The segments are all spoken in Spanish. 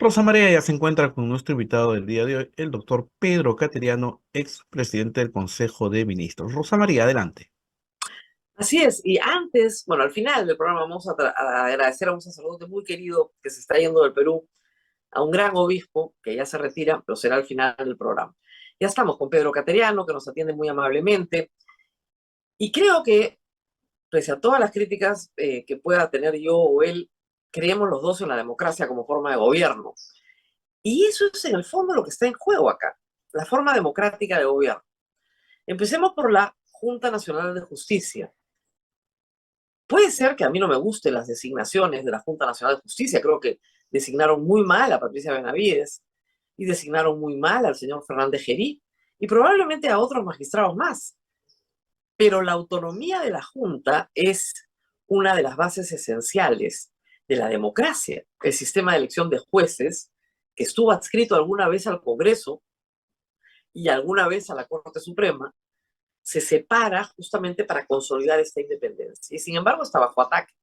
Rosa María ya se encuentra con nuestro invitado del día de hoy, el doctor Pedro Cateriano, ex presidente del Consejo de Ministros. Rosa María, adelante. Así es, y antes, bueno, al final del programa vamos a agradecer a un sacerdote muy querido que se está yendo del Perú, a un gran obispo que ya se retira, pero será al final del programa. Ya estamos con Pedro Cateriano, que nos atiende muy amablemente, y creo que, pese a todas las críticas que pueda tener yo o él, creemos los dos en la democracia como forma de gobierno. Y eso es en el fondo lo que está en juego acá, la forma democrática de gobierno. Empecemos por la Junta Nacional de Justicia. Puede ser que a mí no me gusten las designaciones de la Junta Nacional de Justicia. Creo que designaron muy mal a Patricia Benavides y designaron muy mal al señor Fernández Gerí y probablemente a otros magistrados más. Pero la autonomía de la Junta es una de las bases esenciales de la democracia. El sistema de elección de jueces, que estuvo adscrito alguna vez al Congreso y alguna vez a la Corte Suprema, se separa justamente para consolidar esta independencia. Y sin embargo está bajo ataque.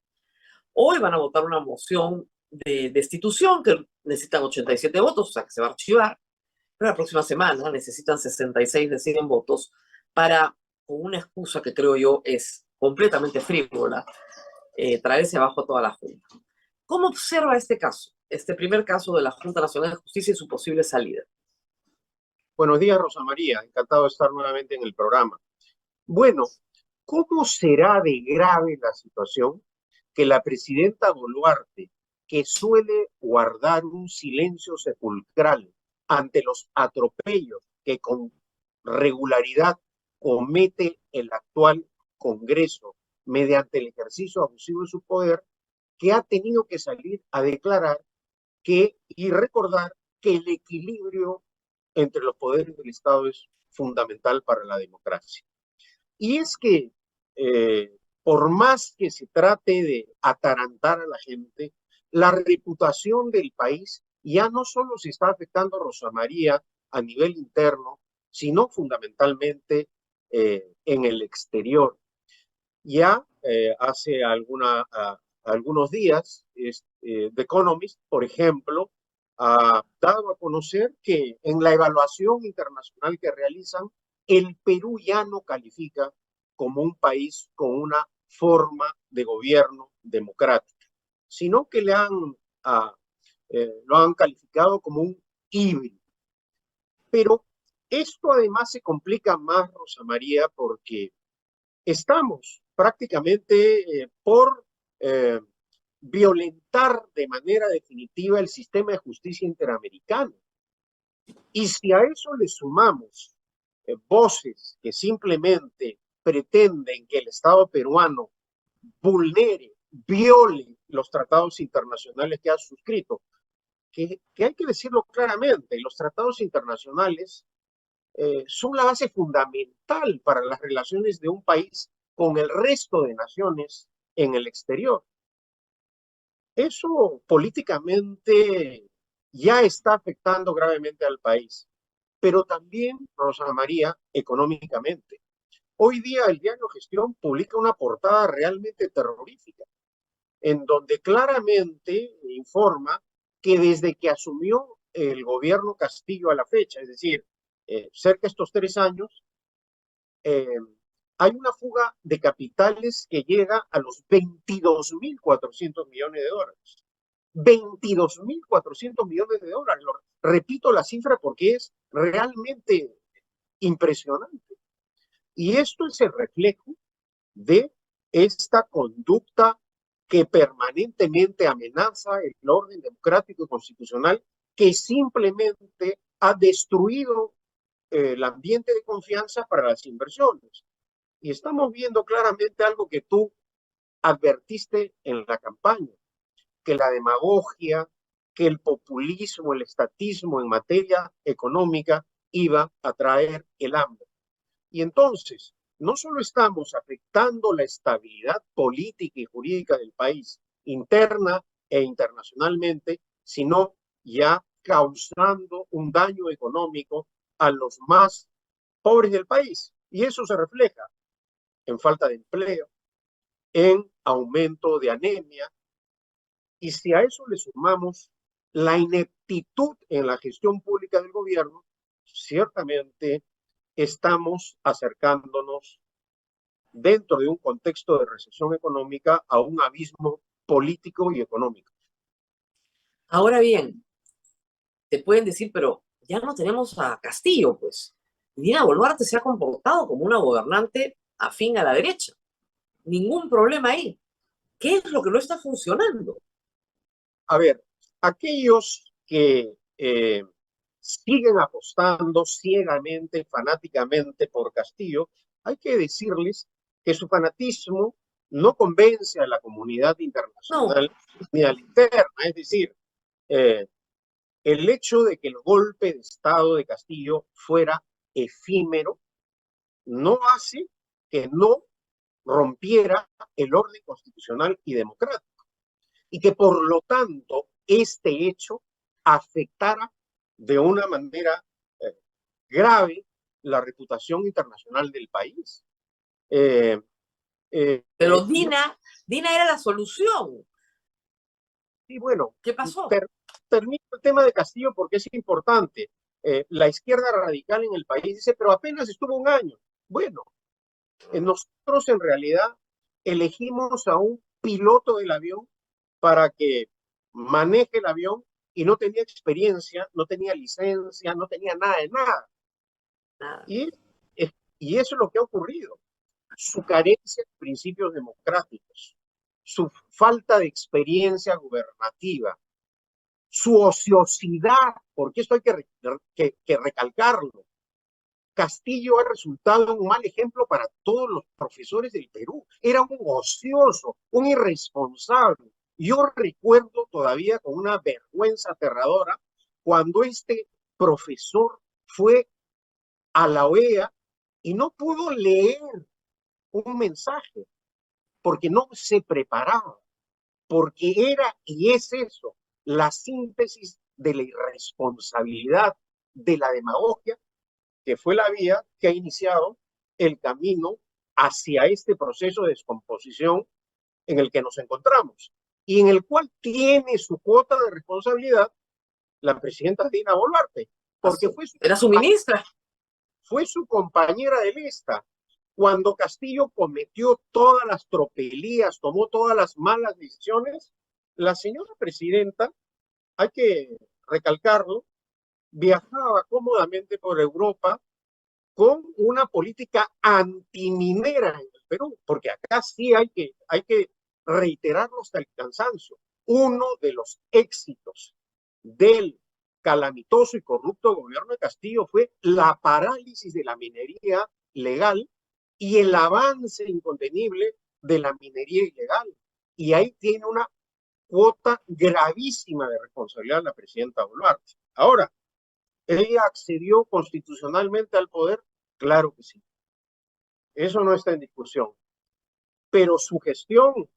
Hoy van a votar una moción de destitución que necesitan 87 votos, o sea que se va a archivar, pero la próxima semana necesitan 66 de 100 votos para, con una excusa que creo yo es completamente frívola, traerse abajo a toda la Junta. ¿Cómo observa este caso, este primer caso de la Junta Nacional de Justicia y su posible salida? Buenos días, Rosa María. Encantado de estar nuevamente en el programa. Bueno, ¿cómo será de grave la situación que la presidenta Boluarte, que suele guardar un silencio sepulcral ante los atropellos que con regularidad comete el actual Congreso mediante el ejercicio abusivo de su poder, que ha tenido que salir a declarar y recordar que el equilibrio entre los poderes del Estado es fundamental para la democracia? Y es que por más que se trate de atarantar a la gente, la reputación del país ya no solo se está afectando, Rosa María, a nivel interno, sino fundamentalmente en el exterior. Ya hace algunos días, The Economist, por ejemplo, ha dado a conocer que en la evaluación internacional que realizan, el Perú ya no califica como un país con una forma de gobierno democrática, sino que ah, lo han calificado como un híbrido. Pero esto además se complica más, Rosa María, porque estamos prácticamente por eh, violentar de manera definitiva el sistema de justicia interamericano. Y si a eso le sumamos voces que simplemente pretenden que el Estado peruano vulnere, viole los tratados internacionales que ha suscrito, que hay que decirlo claramente, los tratados internacionales son la base fundamental para las relaciones de un país con el resto de naciones en el exterior. Eso políticamente ya está afectando gravemente al país, pero también, Rosa María, económicamente. Hoy día el diario Gestión publica una portada realmente terrorífica, en donde claramente informa que desde que asumió el gobierno Castillo a la fecha, es decir, cerca de estos 3 años, eh, hay una fuga de capitales que llega a los 22.400 millones de dólares. 22.400 millones de dólares. Repito la cifra porque es realmente impresionante. Y esto es el reflejo de esta conducta que permanentemente amenaza el orden democrático y constitucional, que simplemente ha destruido el ambiente de confianza para las inversiones. Y estamos viendo claramente algo que tú advertiste en la campaña, que la demagogia, que el populismo, el estatismo en materia económica iba a traer el hambre. Y entonces, no solo estamos afectando la estabilidad política y jurídica del país, interna e internacionalmente, sino ya causando un daño económico a los más pobres del país. Y eso se refleja en falta de empleo, en aumento de anemia. Y si a eso le sumamos la ineptitud en la gestión pública del gobierno, ciertamente estamos acercándonos dentro de un contexto de recesión económica a un abismo político y económico. Ahora bien, te pueden decir, pero ya no tenemos a Castillo, pues. Dina Boluarte se ha comportado como una gobernante afín a la derecha. Ningún problema ahí. ¿Qué es lo que no está funcionando? A ver, aquellos que siguen apostando ciegamente, fanáticamente por Castillo, hay que decirles que su fanatismo no convence a la comunidad No, internacional ni a la interna. Es decir, el hecho de que el golpe de Estado de Castillo fuera efímero no hace que no rompiera el orden constitucional y democrático, y que por lo tanto este hecho afectara de una manera grave la reputación internacional del país. pero Dina era la solución. Y bueno, ¿Qué pasó? termino el tema de Castillo porque es importante. La izquierda radical en el país dice, pero apenas estuvo un año. Bueno, nosotros en realidad elegimos a un piloto del avión para que maneje el avión y no tenía experiencia, no tenía licencia, no tenía nada de nada. Nada. Y eso es lo que ha ocurrido. Su carencia de principios democráticos, su falta de experiencia gubernativa, su ociosidad, porque esto hay que recalcarlo. Castillo ha resultado un mal ejemplo para todos los profesores del Perú. Era un ocioso, un irresponsable. Yo recuerdo todavía con una vergüenza aterradora cuando este profesor fue a la OEA y no pudo leer un mensaje porque no se preparaba, porque era y es eso, la síntesis de la irresponsabilidad, de la demagogia, que fue la vía que ha iniciado el camino hacia este proceso de descomposición en el que nos encontramos y en el cual tiene su cuota de responsabilidad la presidenta Dina Boluarte, porque era su ministra. Fue su compañera de lista. Cuando Castillo cometió todas las tropelías, tomó todas las malas decisiones, la señora presidenta, hay que recalcarlo, viajaba cómodamente por Europa con una política antiminera en el Perú, porque acá sí hay que reiterarlo hasta el cansancio. Uno de los éxitos del calamitoso y corrupto gobierno de Castillo fue la parálisis de la minería legal y el avance incontenible de la minería ilegal. Y ahí tiene una cuota gravísima de responsabilidad la presidenta Boluarte. Ahora, ¿ella accedió constitucionalmente al poder? Claro que sí. Eso no está en discusión. Pero su gestión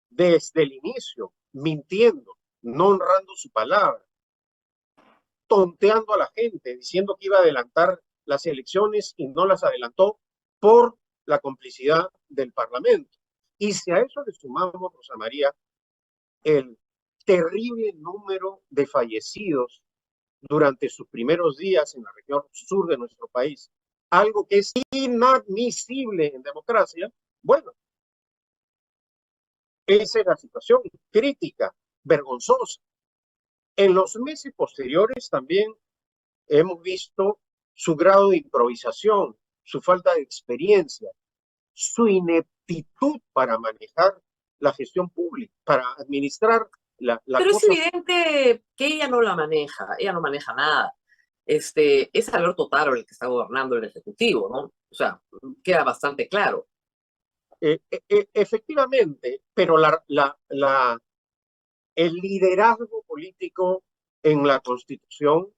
desde el inicio, mintiendo, no honrando su palabra, tonteando a la gente, diciendo que iba a adelantar las elecciones y no las adelantó por la complicidad del Parlamento. Y si a eso le sumamos, Rosa María, el terrible número de fallecidos durante sus primeros días en la región sur de nuestro país, algo que es inadmisible en democracia, bueno, esa es la situación crítica, vergonzosa. En los meses posteriores también hemos visto su grado de improvisación, su falta de experiencia, su ineptitud para manejar la gestión pública, para administrar la Pero cosa. es evidente que ella no la maneja, ella no maneja nada. Es Alberto Taro el que está gobernando el Ejecutivo, ¿no? O sea, queda bastante claro. Efectivamente, pero el liderazgo político en la Constitución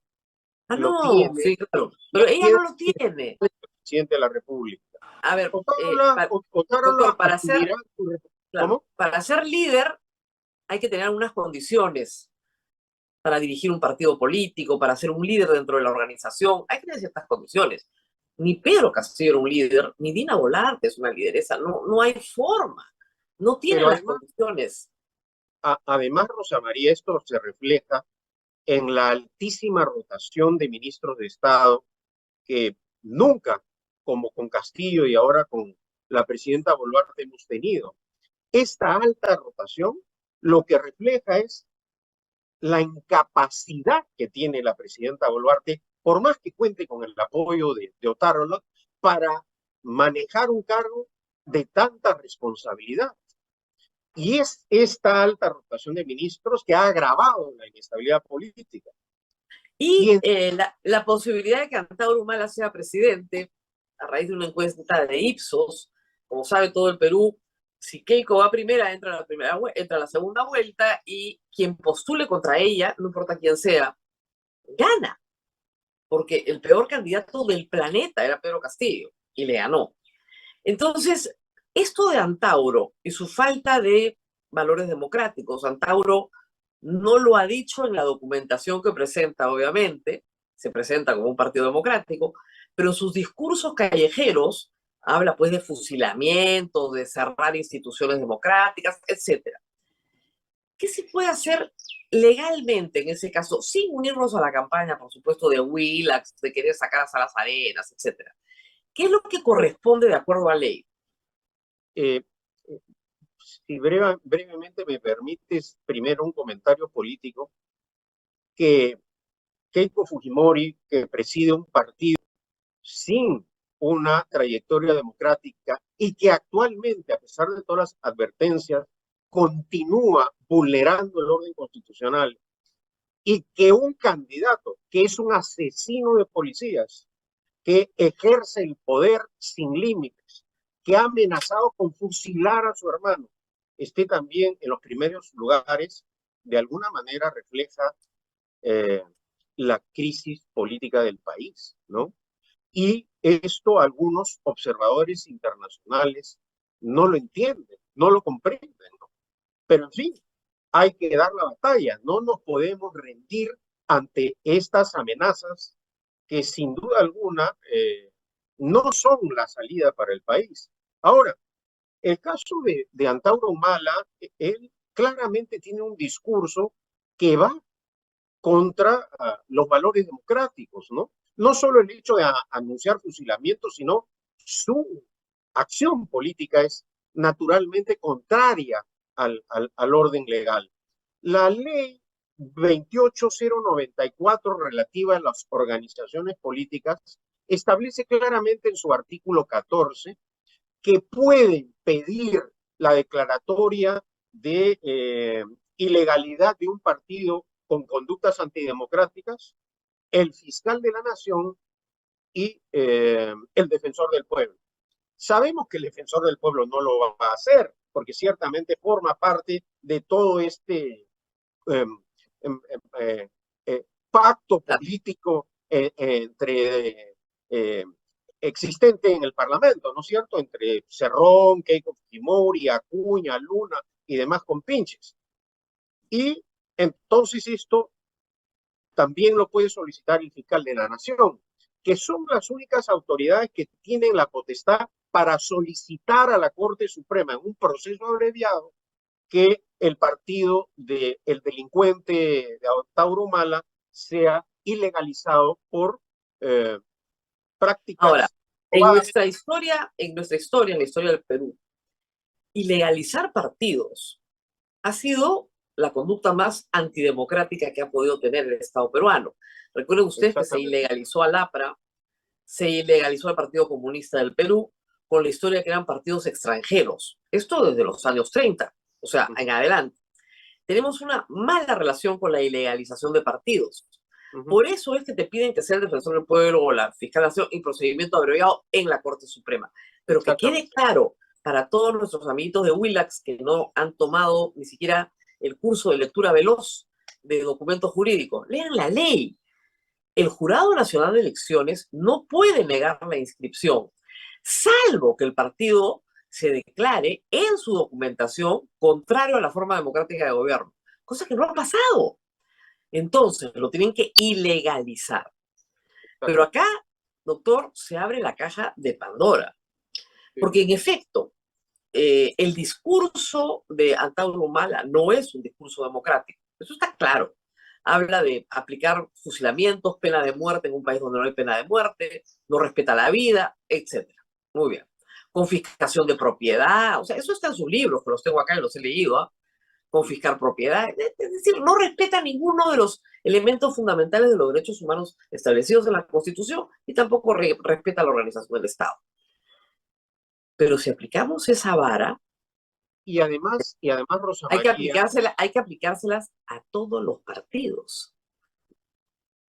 lo No, tiene, sí, claro. Pero ella no lo tiene. el presidente de la República. A ver, Otárola doctor, asumirá claro, para ser líder hay que tener unas condiciones para dirigir un partido político, para ser un líder dentro de la organización. Hay que tener ciertas condiciones. Ni Pedro Castillo era un líder, ni Dina Boluarte es una lideresa. No hay forma. No tienen las condiciones. Además, Rosa María, esto se refleja en la altísima rotación de ministros de Estado que nunca, como con Castillo y ahora con la presidenta Boluarte, hemos tenido. Esta alta rotación lo que refleja es la incapacidad que tiene la presidenta Boluarte, por más que cuente con el apoyo de Otárola, para manejar un cargo de tanta responsabilidad. Y es esta alta rotación de ministros que ha agravado la inestabilidad política. Y la posibilidad de que Antauro Humala sea presidente, a raíz de una encuesta de Ipsos, como sabe todo el Perú, si Keiko va primera, entra a la segunda vuelta, y quien postule contra ella, no importa quién sea, gana. Porque el peor candidato del planeta era Pedro Castillo, y le ganó. Entonces, esto de Antauro y su falta de valores democráticos, Antauro no lo ha dicho en la documentación que presenta, obviamente, se presenta como un partido democrático, pero sus discursos callejeros habla pues de fusilamientos, de cerrar instituciones democráticas, etc. ¿Qué se puede hacer legalmente en ese caso, sin unirnos a la campaña, por supuesto, de Willax, de querer sacar a Salas Arenas, etcétera? ¿Qué es lo que corresponde de acuerdo a ley? Si brevemente me permites primero un comentario político, que Keiko Fujimori, que preside un partido sin una trayectoria democrática y que actualmente, a pesar de todas las advertencias, continúa vulnerando el orden constitucional, y que un candidato que es un asesino de policías, que ejerce el poder sin límites, que ha amenazado con fusilar a su hermano, esté también en los primeros lugares, de alguna manera refleja la crisis política del país, ¿no? Y esto algunos observadores internacionales no lo entienden, no lo comprenden, ¿no? Pero en fin, hay que dar la batalla, no nos podemos rendir ante estas amenazas que sin duda alguna no son la salida para el país. Ahora, el caso de Antauro Humala, él claramente tiene un discurso que va contra los valores democráticos, ¿no? No solo el hecho de anunciar fusilamientos, sino su acción política es naturalmente contraria al orden legal. La ley 28094 relativa a las organizaciones políticas establece claramente en su artículo 14 que pueden pedir la declaratoria de ilegalidad de un partido con conductas antidemocráticas, el fiscal de la nación y el defensor del pueblo. Sabemos que el defensor del pueblo no lo va a hacer, porque ciertamente forma parte de todo este pacto político entre existente en el Parlamento, ¿no es cierto? Entre Cerrón, Keiko Fujimori, Acuña, Luna y demás compinches. Y entonces esto también lo puede solicitar el fiscal de la Nación, que son las únicas autoridades que tienen la potestad para solicitar a la Corte Suprema en un proceso abreviado que el partido del delincuente de Antauro Humala sea ilegalizado por prácticas. Ahora, en nuestra historia, en la historia del Perú, ilegalizar partidos ha sido la conducta más antidemocrática que ha podido tener el Estado peruano. Recuerden ustedes que se ilegalizó al APRA, se ilegalizó al Partido Comunista del Perú, con la historia que eran partidos extranjeros. Esto desde los años 30, o sea, en adelante. Tenemos una mala relación con la ilegalización de partidos. Por eso es que te piden que sea el defensor del pueblo o la fiscal de la nación y procedimiento abreviado en la Corte Suprema. Pero que quede claro para todos nuestros amiguitos de Willax que no han tomado ni siquiera el curso de lectura veloz de documentos jurídicos, lean la ley. El Jurado Nacional de Elecciones no puede negar la inscripción, salvo que el partido se declare en su documentación contrario a la forma democrática de gobierno, cosa que no ha pasado. Entonces, lo tienen que ilegalizar. Pero acá, doctor, se abre la caja de Pandora. Porque en efecto, el discurso de Antauro Humala no es un discurso democrático. Eso está claro. habla de aplicar fusilamientos, pena de muerte en un país donde no hay pena de muerte, no respeta la vida, etc. Muy bien. Confiscación de propiedad, o sea, eso está en sus libros, que los tengo acá y los he leído, ¿eh? Confiscar propiedad, es decir, no respeta ninguno de los elementos fundamentales de los derechos humanos establecidos en la Constitución y tampoco respeta la organización del Estado. Pero si aplicamos esa vara, Y además, Rosa hay que María, aplicárselas a todos los partidos.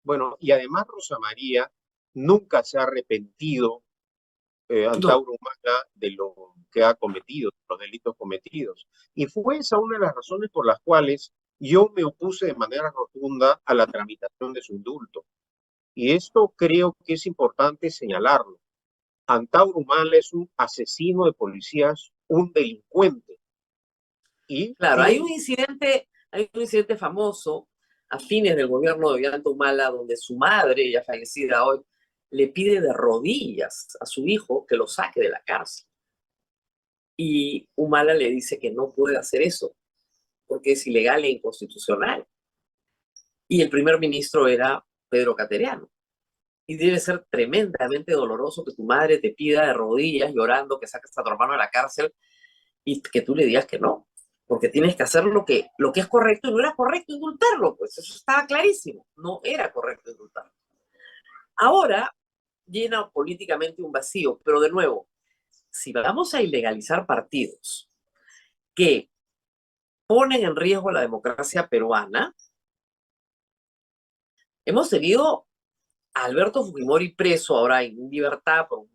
bueno, y además Rosa María nunca se ha arrepentido No, Antauro Humala de lo que ha cometido, de los delitos cometidos. Y fue esa una de las razones por las cuales yo me opuse de manera rotunda a la tramitación de su indulto. Y esto creo que es importante señalarlo. Antauro Humala es un asesino de policías, un delincuente. Y claro, tiene, hay un incidente famoso a fines del gobierno de Ollanta Humala, donde su madre, ya fallecida hoy, le pide de rodillas a su hijo que lo saque de la cárcel. Y Humala le dice que no puede hacer eso, porque es ilegal e inconstitucional. Y el primer ministro era Pedro Cateriano. Y debe ser tremendamente doloroso que tu madre te pida de rodillas, llorando, que saques a tu hermano de la cárcel y que tú le digas que no, porque tienes que hacer lo que es correcto y no era correcto indultarlo, pues eso estaba clarísimo, no era correcto indultarlo. Ahora llena políticamente un vacío, pero de nuevo, si vamos a ilegalizar partidos que ponen en riesgo la democracia peruana, hemos tenido a Alberto Fujimori preso ahora en libertad por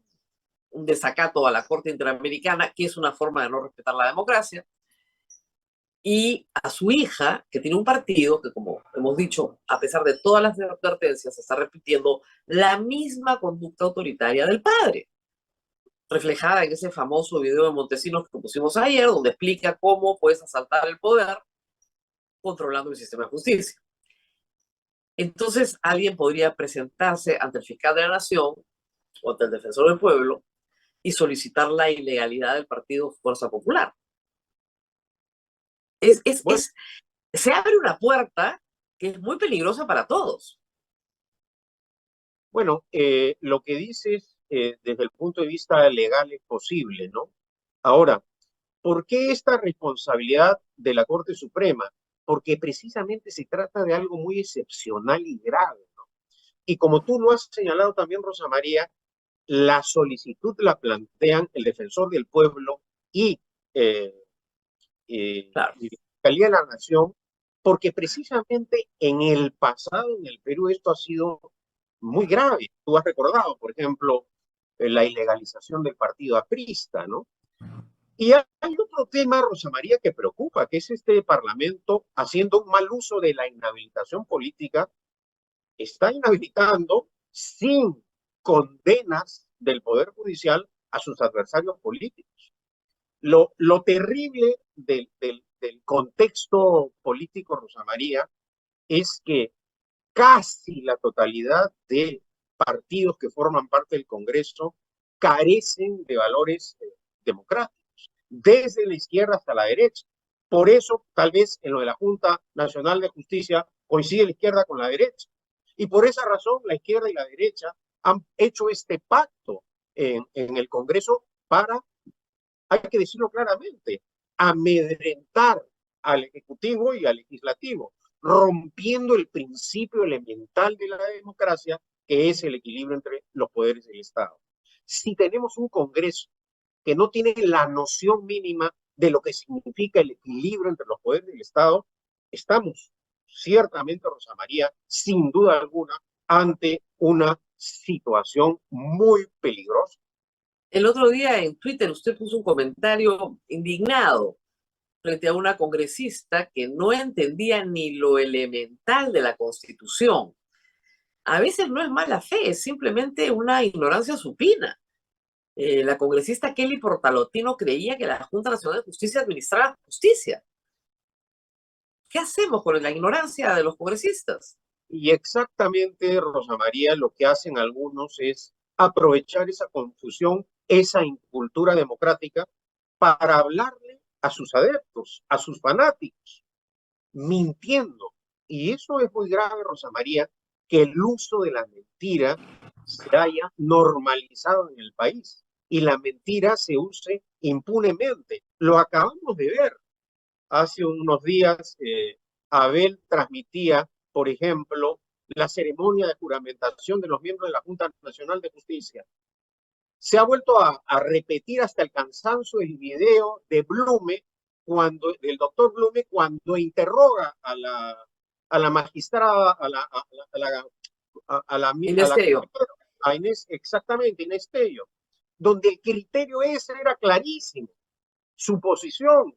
un desacato a la Corte Interamericana, que es una forma de no respetar la democracia, y a su hija, que tiene un partido que, como hemos dicho, a pesar de todas las advertencias, está repitiendo la misma conducta autoritaria del padre, reflejada en ese famoso video de Montesinos que pusimos ayer, donde explica cómo puedes asaltar el poder controlando el sistema de justicia. Entonces, alguien podría presentarse ante el fiscal de la Nación o ante el defensor del pueblo y solicitar la ilegalidad del partido Fuerza Popular. bueno, Se abre una puerta que es muy peligrosa para todos. bueno, lo que dices desde el punto de vista legal es posible, ¿no? Ahora, ¿por qué esta responsabilidad de la Corte Suprema? Porque precisamente se trata de algo muy excepcional y grave, ¿no? Y como tú lo has señalado también, Rosa María, la solicitud la plantean el Defensor del Pueblo y, eh, Claro. y la Fiscalía de la Nación, porque precisamente en el pasado en el Perú esto ha sido muy grave. Tú has recordado, por ejemplo, la ilegalización del partido aprista, ¿no? Y hay otro tema, Rosa María, que preocupa, que es este Parlamento haciendo un mal uso de la inhabilitación política, está inhabilitando sin condenas del Poder Judicial a sus adversarios políticos. Lo terrible del contexto político, Rosa María, es que casi la totalidad de partidos que forman parte del Congreso carecen de valores democráticos, desde la izquierda hasta la derecha. Por eso, tal vez en lo de la Junta Nacional de Justicia coincide la izquierda con la derecha. Y por esa razón, la izquierda y la derecha han hecho este pacto en el Congreso para, hay que decirlo claramente, amedrentar al Ejecutivo y al Legislativo, rompiendo el principio elemental de la democracia, que es el equilibrio entre los poderes del Estado. Si tenemos un Congreso que no tiene la noción mínima de lo que significa el equilibrio entre los poderes del Estado, estamos ciertamente, Rosa María, sin duda alguna, ante una situación muy peligrosa. El otro día en Twitter usted puso un comentario indignado frente a una congresista que no entendía ni lo elemental de la Constitución. A veces no es mala fe, es simplemente una ignorancia supina. La congresista Kelly Portalotino creía que la Junta Nacional de Justicia administraba justicia. ¿Qué hacemos con la ignorancia de los congresistas? Y exactamente, Rosa María, lo que hacen algunos es aprovechar esa confusión, esa incultura democrática, para hablarle a sus adeptos, a sus fanáticos, mintiendo, Y eso es muy grave, Rosa María, que el uso de la mentira se haya normalizado en el país y la mentira se use impunemente. Lo acabamos de ver. Hace unos días, Abel transmitía, por ejemplo, la ceremonia de juramentación de los miembros de la Junta Nacional de Justicia. Se ha vuelto a repetir hasta el cansancio el video de Blume, del doctor Blume, cuando interroga a la magistrada, Inés Tello. a Inés, exactamente, Inés Tello, donde el criterio ese era clarísimo, su posición.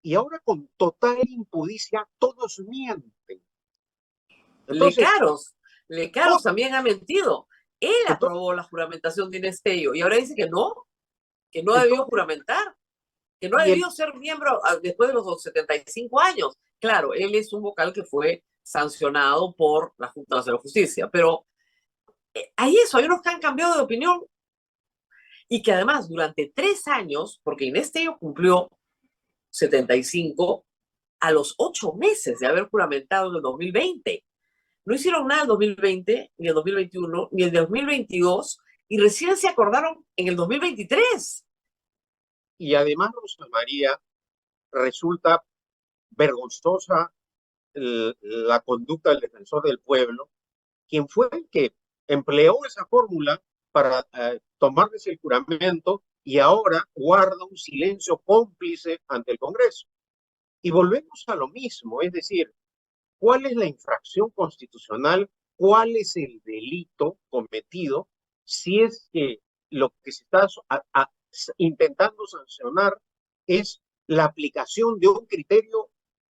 Y ahora con total impudicia todos mienten. Entonces, Lecaros también ha mentido. Él entonces, aprobó la juramentación de Inés Tello y ahora dice que no ha debido entonces juramentar, que no ha y el, debido ser miembro después de los 75 años. Claro, él es un vocal que fue sancionado por la Junta Nacional de Justicia, pero hay unos que han cambiado de opinión y que además durante 3 años, porque Inés Tello cumplió 75 a los 8 meses de haber juramentado en el 2020. No hicieron nada en el 2020, ni en el 2021, ni en el 2022, y recién se acordaron en el 2023. y además, Rosa María, resulta vergonzosa la conducta del defensor del pueblo, quien fue el que empleó esa fórmula para tomarles el juramento y ahora guarda un silencio cómplice ante el Congreso. Y volvemos a lo mismo, es decir, ¿cuál es la infracción constitucional? ¿Cuál es el delito cometido si es que lo que se está intentando sancionar es la aplicación de un criterio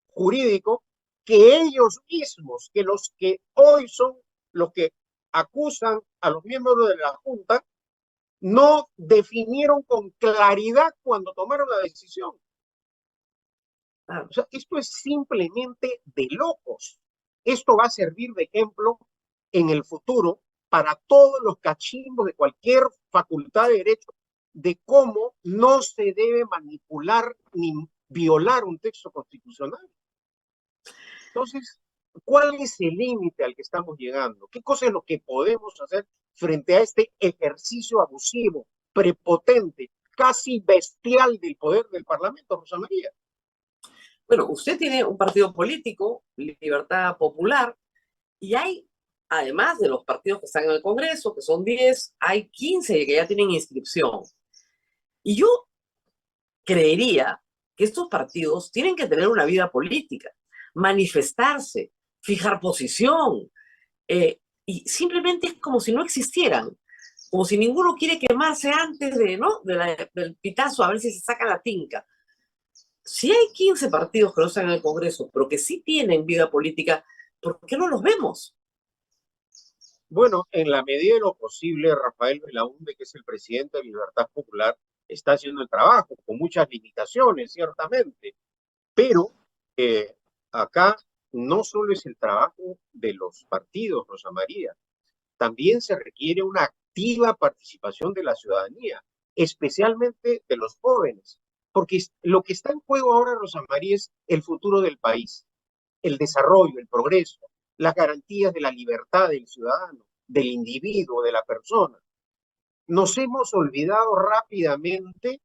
jurídico que ellos mismos, que los que hoy son los que acusan a los miembros de la Junta, no definieron con claridad cuando tomaron la decisión? O sea, esto es simplemente de locos. Esto va a servir de ejemplo en el futuro para todos los cachimbos de cualquier facultad de derecho de cómo no se debe manipular ni violar un texto constitucional. Entonces, ¿cuál es el límite al que estamos llegando? ¿Qué cosa es lo que podemos hacer frente a este ejercicio abusivo, prepotente, casi bestial del poder del Parlamento, Rosa María? Bueno, usted tiene un partido político, Libertad Popular, y hay, además de los partidos que están en el Congreso, que son 10, hay 15 que ya tienen inscripción. Y yo creería que estos partidos tienen que tener una vida política, manifestarse, fijar posición, y simplemente es como si no existieran, como si ninguno quiere quemarse antes del pitazo, a ver si se saca la tinca. Si hay 15 partidos que no están en el Congreso, pero que sí tienen vida política, ¿por qué no los vemos? Bueno, en la medida de lo posible, Rafael Belaúnde, que es el presidente de Libertad Popular, está haciendo el trabajo, con muchas limitaciones, ciertamente, pero acá no solo es el trabajo de los partidos, Rosa María, también se requiere una activa participación de la ciudadanía, especialmente de los jóvenes, porque lo que está en juego ahora, Rosa María, es el futuro del país, el desarrollo, el progreso, las garantías de la libertad del ciudadano, del individuo, de la persona. Nos hemos olvidado rápidamente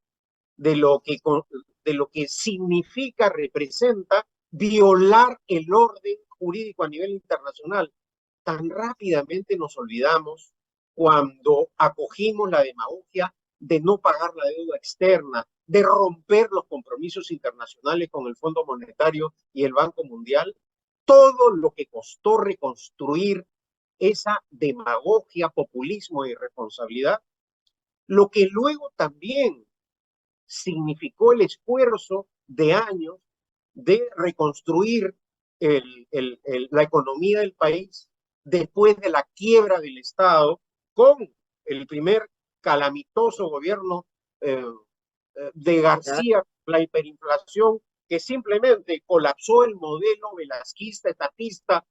de lo que significa, representa violar el orden jurídico a nivel internacional. Tan rápidamente nos olvidamos cuando acogimos la demagogia de no pagar la deuda externa, de romper los compromisos internacionales con el Fondo Monetario y el Banco Mundial, todo lo que costó reconstruir esa demagogia, populismo e irresponsabilidad, lo que luego también significó el esfuerzo de años de reconstruir la economía del país después de la quiebra del Estado con el primer calamitoso gobierno de García, la hiperinflación que simplemente colapsó el modelo velasquista, estatista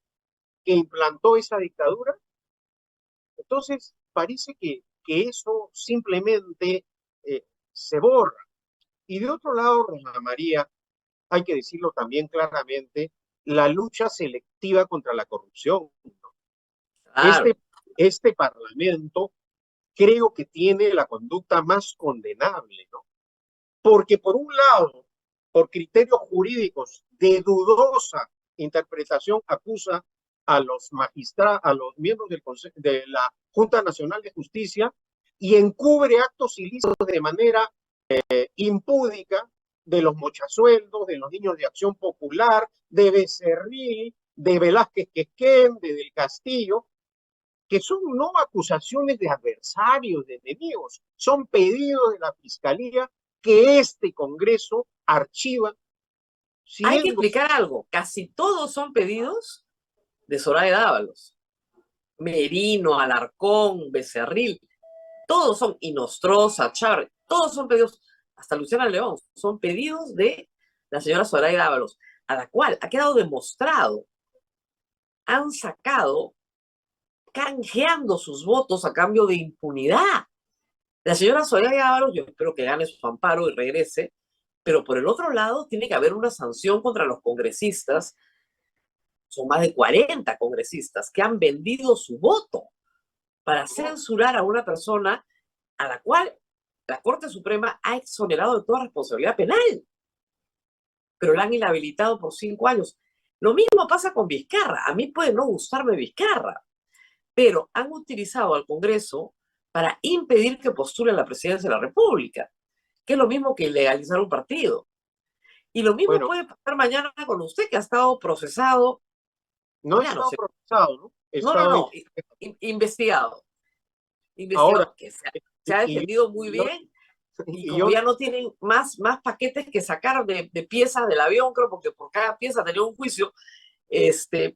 que implantó esa dictadura. Entonces, parece que eso simplemente se borra. Y de otro lado, Rosa María, hay que decirlo también claramente, la lucha selectiva contra la corrupción. Claro. Este Parlamento creo que tiene la conducta más condenable, ¿no? Porque por un lado, por criterios jurídicos de dudosa interpretación, acusa a los magistrados, a los miembros de la Junta Nacional de Justicia y encubre actos ilícitos de manera impúdica de los mochasueldos, de los niños de Acción Popular, de Becerril, de Velázquez Quezquén, de Del Castillo, que son no acusaciones de adversarios, de enemigos, son pedidos de la Fiscalía que este Congreso archiva. Hay que explicar algo, casi todos son pedidos de Zoraida Ábalos, Merino, Alarcón, Becerril, todos son, y Nostroza, Chávez, todos son pedidos, hasta Luciana León, son pedidos de la señora Zoraida Ábalos, a la cual ha quedado demostrado, han sacado, canjeando sus votos a cambio de impunidad. La señora Zoraida Ábalos, yo espero que gane su amparo y regrese, pero por el otro lado tiene que haber una sanción contra los congresistas, son más de 40 congresistas que han vendido su voto para censurar a una persona a la cual la Corte Suprema ha exonerado de toda responsabilidad penal, pero la han inhabilitado por 5 años. Lo mismo pasa con Vizcarra. A mí puede no gustarme Vizcarra, pero han utilizado al Congreso para impedir que postule a la presidencia de la República, que es lo mismo que ilegalizar un partido. Y lo mismo puede pasar mañana con usted, que ha estado procesado. No ha estado procesado, ¿no? No. Investigado. Ahora, que se ha defendido muy bien. Y como ya no tienen más paquetes que sacar de piezas del avión, creo, porque por cada pieza tenía un juicio,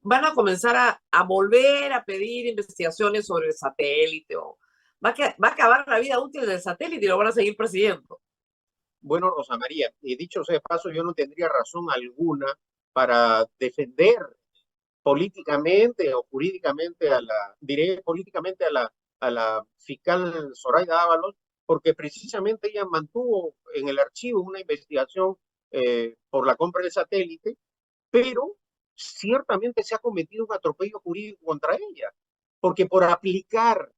van a comenzar a volver a pedir investigaciones sobre el satélite, o va a acabar la vida útil del satélite y lo van a seguir persiguiendo. Bueno, Rosa María, y dicho sea de paso, yo no tendría razón alguna para defender políticamente o jurídicamente diré políticamente a la fiscal Zoraida Ábalos, porque precisamente ella mantuvo en el archivo una investigación por la compra del satélite, pero ciertamente se ha cometido un atropello jurídico contra ella, porque por aplicar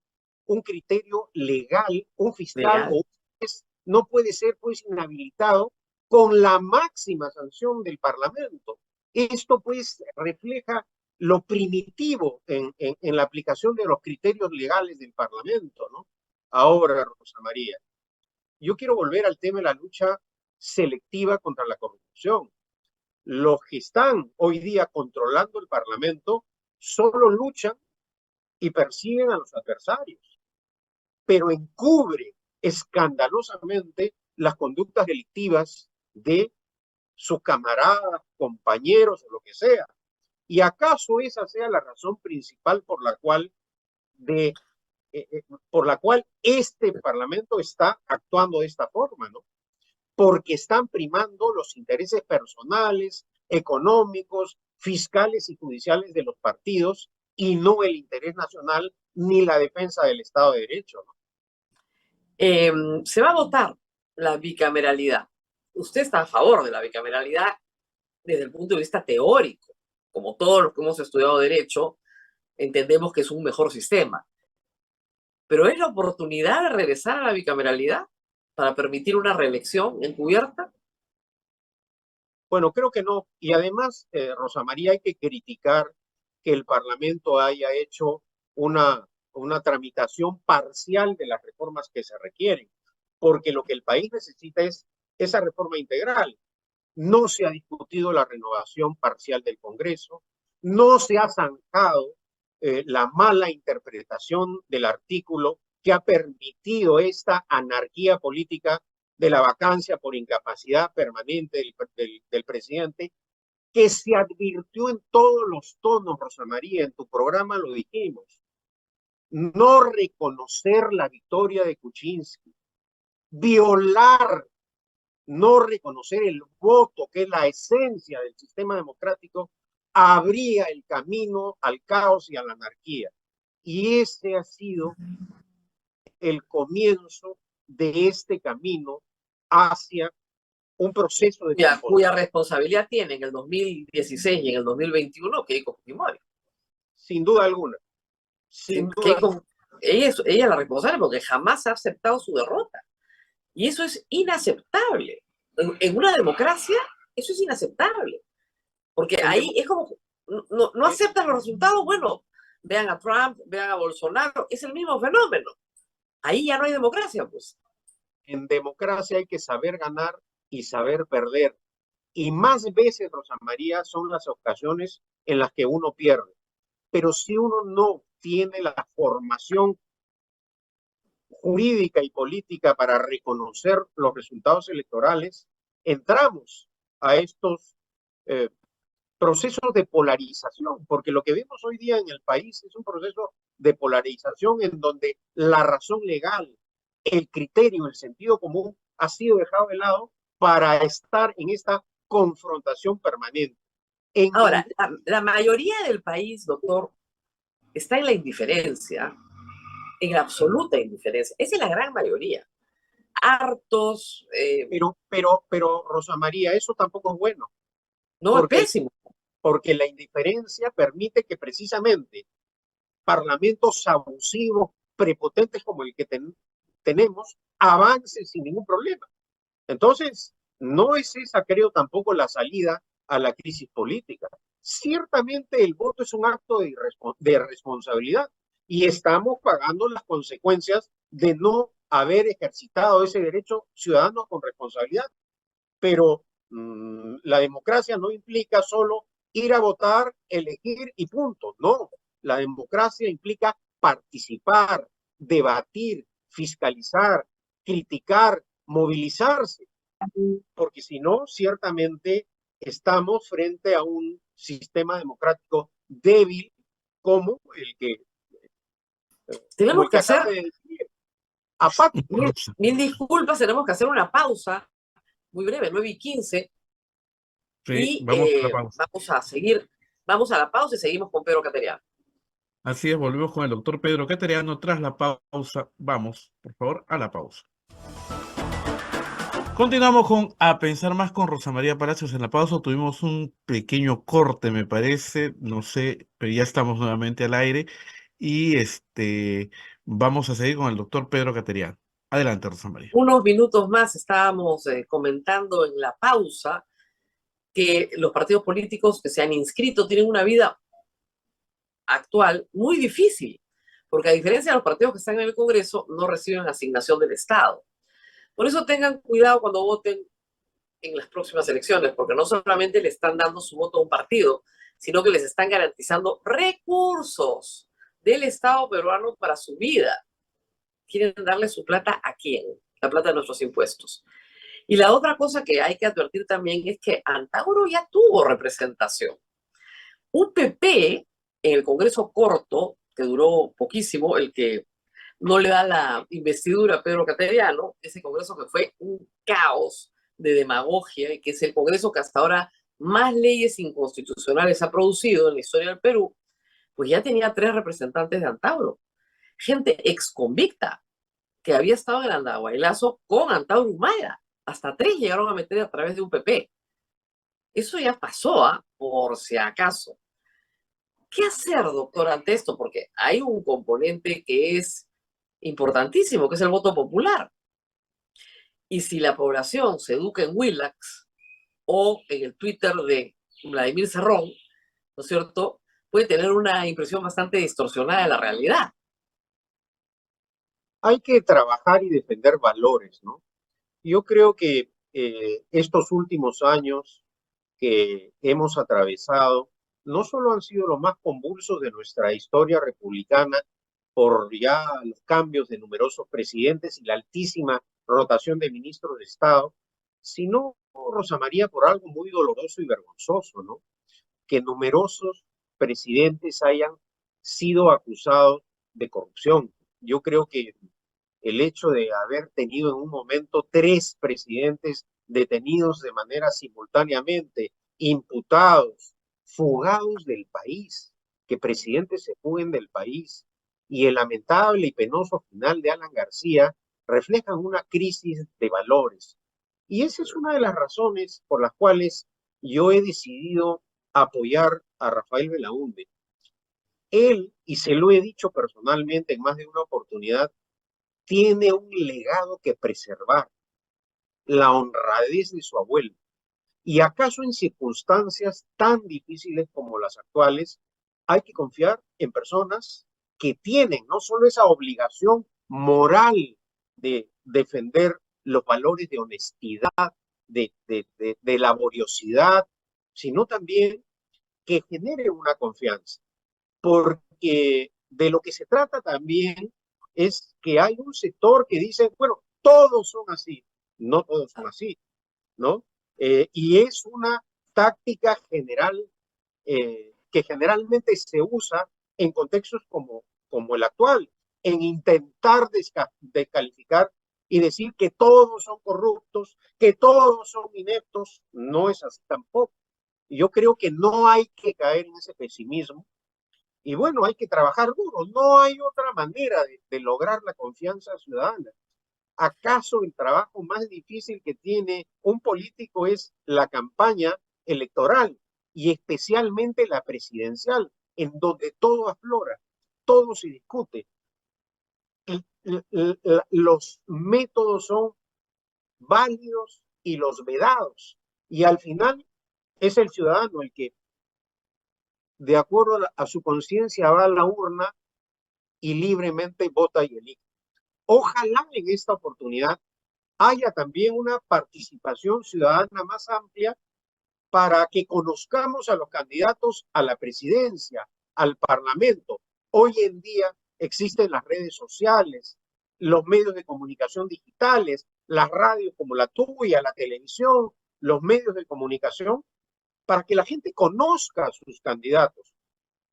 un criterio legal, un fiscal o un juez no puede ser pues inhabilitado con la máxima sanción del Parlamento. Esto pues refleja lo primitivo en la aplicación de los criterios legales del Parlamento, ¿no? Ahora, Rosa María, yo quiero volver al tema de la lucha selectiva contra la corrupción. Los que están hoy día controlando el Parlamento solo luchan y persiguen a los adversarios, pero encubre escandalosamente las conductas delictivas de sus camaradas, compañeros o lo que sea. ¿Y acaso esa sea la razón principal por la cual este Parlamento está actuando de esta forma, ¿no? Porque están primando los intereses personales, económicos, fiscales y judiciales de los partidos y no el interés nacional ni la defensa del Estado de Derecho, ¿no? Se va a votar la bicameralidad. Usted está a favor de la bicameralidad desde el punto de vista teórico. Como todos los que hemos estudiado Derecho, entendemos que es un mejor sistema. Pero ¿es la oportunidad de regresar a la bicameralidad para permitir una reelección encubierta? Bueno, creo que no. Y además, Rosa María, hay que criticar que el Parlamento haya hecho una tramitación parcial de las reformas que se requieren, porque lo que el país necesita es esa reforma integral. No se ha discutido la renovación parcial del Congreso, no se ha zanjado la mala interpretación del artículo que ha permitido esta anarquía política de la vacancia por incapacidad permanente del presidente, que se advirtió en todos los tonos, Rosa María, en tu programa lo dijimos. No reconocer la victoria de Kuczynski, violar, no reconocer el voto, que es la esencia del sistema democrático, abría el camino al caos y a la anarquía. Y ese ha sido el comienzo de este camino hacia un proceso de cuya responsabilidad tiene en el 2016 y en el 2021 Keiko Fujimori. Sin duda alguna. Sin duda. Keiko, ella es la responsable porque jamás ha aceptado su derrota. Y eso es inaceptable. En una democracia, eso es inaceptable. Porque ahí es como, no aceptan los resultados, bueno, vean a Trump, vean a Bolsonaro, es el mismo fenómeno. Ahí ya no hay democracia, pues. En democracia hay que saber ganar y saber perder. Y más veces, Rosa María, son las ocasiones en las que uno pierde. Pero si uno no tiene la formación jurídica y política para reconocer los resultados electorales, entramos a estos procesos de polarización, porque lo que vemos hoy día en el país es un proceso de polarización en donde la razón legal, el criterio, el sentido común ha sido dejado de lado para estar en esta confrontación permanente. Ahora, la mayoría del país, doctor, está en la indiferencia, en la absoluta indiferencia. Esa es la gran mayoría. Hartos. Pero, Rosa María, eso tampoco es bueno. No, es pésimo. Porque la indiferencia permite que precisamente parlamentos abusivos, prepotentes como el que tenemos, avancen sin ningún problema. Entonces, no es esa, creo, tampoco la salida a la crisis política. Ciertamente el voto es un acto de responsabilidad y estamos pagando las consecuencias de no haber ejercitado ese derecho ciudadano con responsabilidad. Pero la democracia no implica solo ir a votar, elegir y punto. No, la democracia implica participar, debatir, fiscalizar, criticar, movilizarse, porque si no, ciertamente estamos frente a un sistema democrático débil como el que tenemos que hacer apático. Mil disculpas, tenemos que hacer una pausa muy breve, 9:15. Sí, y vamos a la pausa. Vamos a la pausa y seguimos con Pedro Cateriano. Así es, volvemos con el doctor Pedro Cateriano tras la pausa. Vamos, por favor, a la pausa. Continuamos con A Pensar Más con Rosa María Palacios. En la pausa tuvimos un pequeño corte, me parece, no sé, pero ya estamos nuevamente al aire y vamos a seguir con el doctor Pedro Cateriano. Adelante, Rosa María. Unos minutos más estábamos comentando en la pausa que los partidos políticos que se han inscrito tienen una vida actual muy difícil, porque a diferencia de los partidos que están en el Congreso, no reciben asignación del Estado. Por eso tengan cuidado cuando voten en las próximas elecciones, porque no solamente le están dando su voto a un partido, sino que les están garantizando recursos del Estado peruano para su vida. ¿Quieren darle su plata a quién? La plata de nuestros impuestos. Y la otra cosa que hay que advertir también es que Antauro ya tuvo representación. UPP, en el Congreso corto, que duró poquísimo, el que no le da la investidura a Pedro Cateriano, ese Congreso que fue un caos de demagogia y que es el Congreso que hasta ahora más leyes inconstitucionales ha producido en la historia del Perú, pues ya tenía 3 representantes de Antauro. Gente exconvicta que había estado en el Andahuaylazo con Antauro Humala. Hasta 3 llegaron a meter a través de UPP. Eso ya pasó, por si acaso. ¿Qué hacer, doctor, ante esto? Porque hay un componente que es importantísimo, que es el voto popular. Y si la población se educa en Willax o en el Twitter de Vladimir Cerrón, ¿no es cierto?, puede tener una impresión bastante distorsionada de la realidad. Hay que trabajar y defender valores, ¿no? Yo creo que estos últimos años que hemos atravesado no solo han sido los más convulsos de nuestra historia republicana por ya los cambios de numerosos presidentes y la altísima rotación de ministros de Estado, sino, Rosa María, por algo muy doloroso y vergonzoso, ¿no? Que numerosos presidentes hayan sido acusados de corrupción. Yo creo que el hecho de haber tenido en un momento 3 presidentes detenidos de manera simultáneamente, imputados, fugados del país, que presidentes se fuguen del país, y el lamentable y penoso final de Alan García reflejan una crisis de valores. Y esa es una de las razones por las cuales yo he decidido apoyar a Rafael Belaúnde. Él, y se lo he dicho personalmente en más de una oportunidad, tiene un legado que preservar, la honradez de su abuelo. ¿Y acaso en circunstancias tan difíciles como las actuales hay que confiar en personas que tienen no solo esa obligación moral de defender los valores de honestidad, de laboriosidad, sino también que generen una confianza? Porque de lo que se trata también es que hay un sector que dice, bueno, todos son así. No todos son así, ¿no? Y es una táctica general que generalmente se usa en contextos como el actual, en intentar descalificar y decir que todos son corruptos, que todos son ineptos. No es así tampoco. Yo creo que no hay que caer en ese pesimismo y bueno, hay que trabajar duro. No hay otra manera de lograr la confianza ciudadana. ¿Acaso el trabajo más difícil que tiene un político es la campaña electoral y especialmente la presidencial, en donde todo aflora, todo se discute? Los métodos son válidos y los vedados. Y al final es el ciudadano el que, de acuerdo a su conciencia, va a la urna y libremente vota y elige. Ojalá en esta oportunidad haya también una participación ciudadana más amplia para que conozcamos a los candidatos a la presidencia, al parlamento. Hoy en día existen las redes sociales, los medios de comunicación digitales, las radios como la tuya, la televisión, los medios de comunicación, para que la gente conozca a sus candidatos.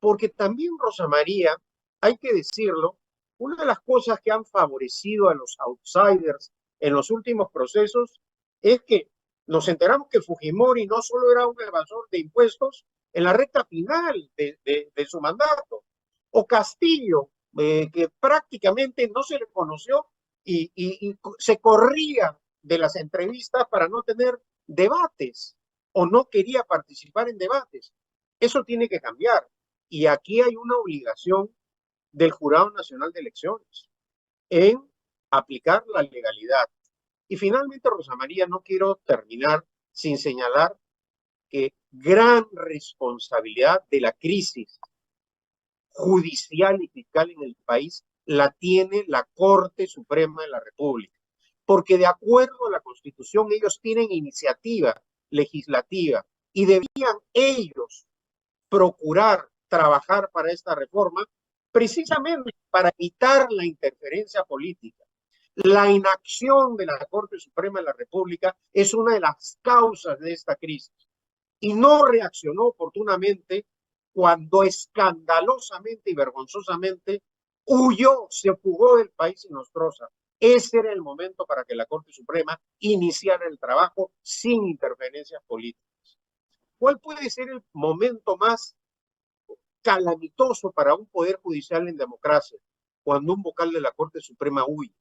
Porque también, Rosa María, hay que decirlo, una de las cosas que han favorecido a los outsiders en los últimos procesos es que nos enteramos que Fujimori no solo era un evasor de impuestos en la recta final de su mandato, o Castillo, que prácticamente no se le conoció y se corría de las entrevistas para no tener debates o no quería participar en debates. Eso tiene que cambiar. Y aquí hay una obligación del Jurado Nacional de Elecciones en aplicar la legalidad. Y finalmente, Rosa María, no quiero terminar sin señalar que gran responsabilidad de la crisis judicial y fiscal en el país la tiene la Corte Suprema de la República, porque de acuerdo a la Constitución ellos tienen iniciativa legislativa y debían ellos procurar trabajar para esta reforma precisamente para evitar la interferencia política. La inacción de la Corte Suprema de la República es una de las causas de esta crisis y no reaccionó oportunamente cuando escandalosamente y vergonzosamente huyó, se fugó del país sin Nostroza. Ese era el momento para que la Corte Suprema iniciara el trabajo sin interferencias políticas. ¿Cuál puede ser el momento más calamitoso para un poder judicial en democracia? Cuando un vocal de la Corte Suprema huye.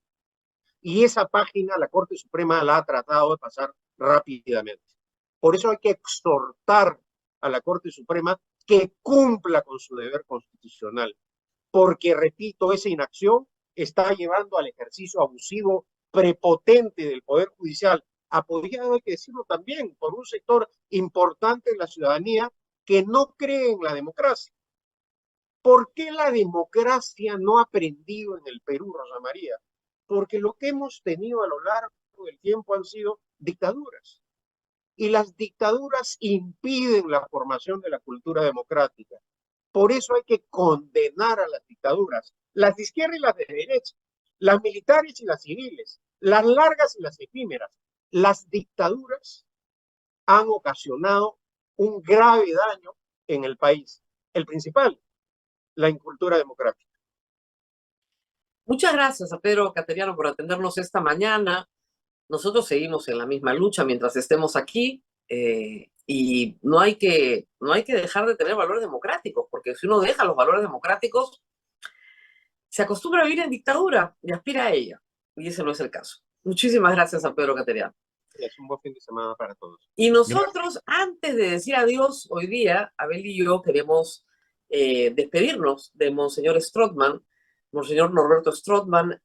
Y esa página la Corte Suprema la ha tratado de pasar rápidamente. Por eso hay que exhortar a la Corte Suprema que cumpla con su deber constitucional, porque, repito, esa inacción está llevando al ejercicio abusivo prepotente del Poder Judicial, apoyado, hay que decirlo también, por un sector importante de la ciudadanía que no cree en la democracia. ¿Por qué la democracia no ha aprendido en el Perú, Rosa María? Porque lo que hemos tenido a lo largo del tiempo han sido dictaduras. Y las dictaduras impiden la formación de la cultura democrática. Por eso hay que condenar a las dictaduras, las de izquierda y las de derecha, las militares y las civiles, las largas y las efímeras. Las dictaduras han ocasionado un grave daño en el país. El principal, la incultura democrática. Muchas gracias a Pedro Cateriano por atendernos esta mañana. Nosotros seguimos en la misma lucha mientras estemos aquí y no hay que dejar de tener valores democráticos, porque si uno deja los valores democráticos, se acostumbra a vivir en dictadura y aspira a ella. Y ese no es el caso. Muchísimas gracias a Pedro Cateriano. gracias. Un buen fin de semana para todos. Y nosotros, antes de decir adiós, hoy día, Abel y yo queremos despedirnos de Monseñor Strootman, Monseñor Norberto Strootman,